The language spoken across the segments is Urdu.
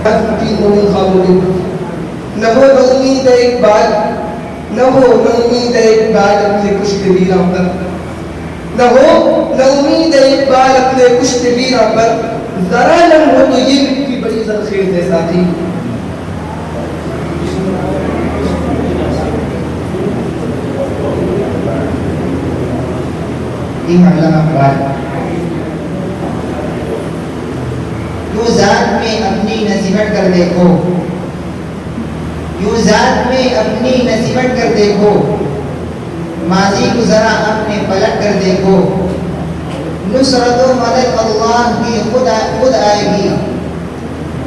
نہ ہو نہ امید اقبال، نہ ہو نہ امید اقبال اپنے کشت ویراں پر، نہ ہو نہ امید اقبال اپنے کشت ویراں پر، ذرا لم ہو تو یہ مٹی بڑی زرخیز ہے ساتھی۔ یوں ذات میں اپنی نہ سمٹ کر دیکھو، یوں ذات میں اپنی نہ سمٹ کر دیکھو، ماضی کو ذرا اپنے پلٹ کر دیکھو، نصرت و مدد اللہ کی خود آئے گی،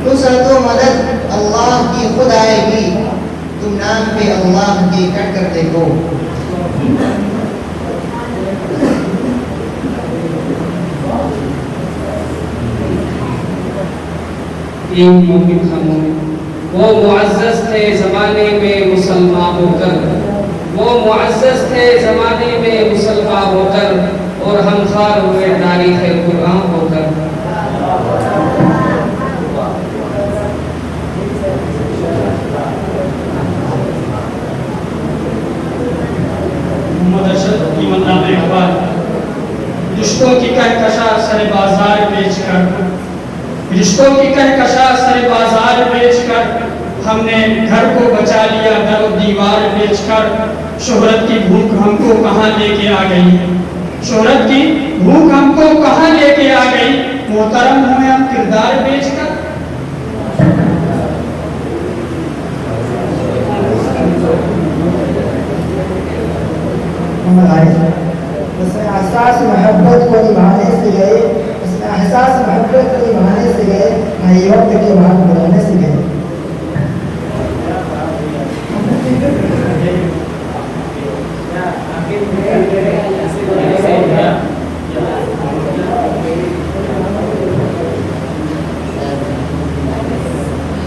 نصرت و مدد اللہ کی خود آئے گی، تم نام پہ اللہ کے کٹ کر دیکھو۔ وہ معزز تھے زمانے میں مسلمان ہو کر، وہ معزز تھے زمانے میں مسلمان ہو کر، اور ہم خار ہوئے تاریخ قرآن ہو کر۔ محمد ارشد ایمن نام اقبال۔ رشتوں کی کہکشاں سر بازار بیچ کر، رشتوں کی کہکشاں سر بازار بیچ کر، ہم نے گھر کو بچا لیا در و دیوار بیچ کر، شہرت کی بھوک ہم کو کہاں لے کے آ گئی، شہرت کی بھوک ہم کو کہاں لے کے آ گئی، محترم ہمیں ہم کردار بیچ کر۔ اس میں احساس محبت کو نبھانے سے گئے، اس میں احساس محبت کو نبھانے سے گئے، نہ یہ وقت کے بعد بلانے سے گئے۔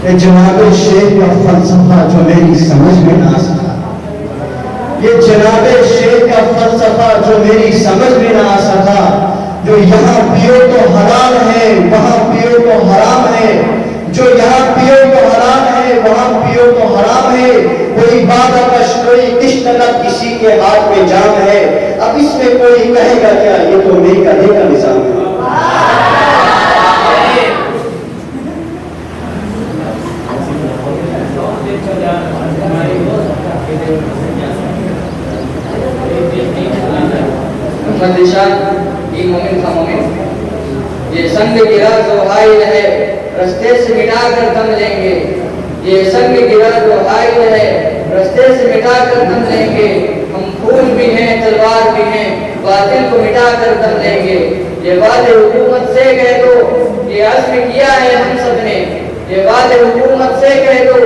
یہ جناب شیخ کا فلسفہ جو میری سمجھ میں نہ آ سکا، یہ جناب شیخ کا فلسفہ جو میری سمجھ میں نہ آ سکا، جو یہاں پیو تو حلال ہے وہاں پیو تو حرام ہے، جو یہاں پیو تو حلال ہے وہاں پیو تو حرام ہے، کوئی بادہ کش کوئی کشت لگ کسی کے ہاتھ میں جام ہے، اب اس میں کوئی کہے گا کیا، یہ تو نہیں کہنے کا نظام ہے۔ یہ مومن تھا مومن، یہ سنگ گرا جو حائل ہے رستے سے مٹا کر دم لیں گے، یہ سنگ گرا جو حائل ہے رستے سے مٹا کر دم لیں گے، ہم پھول بھی ہیں تلوار بھی ہیں باطل کو مٹا کر دم لیں گے، یہ بات حکومت سے کہہ دو یہ عزم کیا ہے ہم سب نے، یہ بات حکومت سے کہہ دو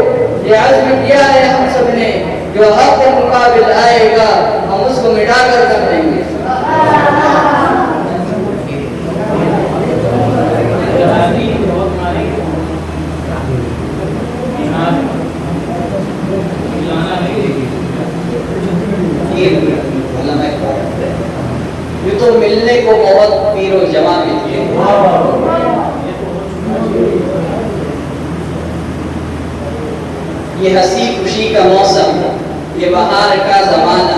یہ عزم کیا ہے ہم سب نے، جو حق کے مقابل آئے گا ہم اس کو مٹا کر دم لیں گے۔ یہ تو ملنے کو بہت پیر و جوان میں تھے، یہ ہنسی خوشی کا موسم یہ بہار کا زمانہ،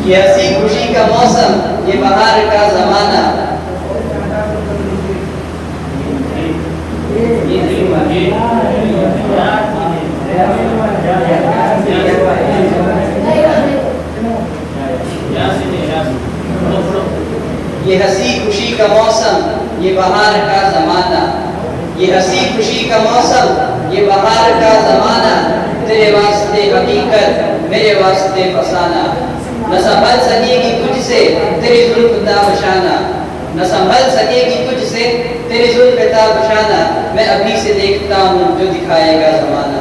یہ ہنسی خوشی کا موسم یہ بہار کا زمانہ، یہ ہنسی خوشی کا موسم یہ بہار کا زمانہ، یہ ہنسی خوشی کا موسم یہ بہار کا زمانہ، تیرے واسطے حقیقت میرے واسطے فسانہ، نہ سنبھل سکے گی تجھ سے تیری زلف تابشانہ، نہ سنبھل سکے گی تجھ سے تیری زلف تابشانہ، میں ابھی سے دیکھتا ہوں جو دکھائے گا زمانہ۔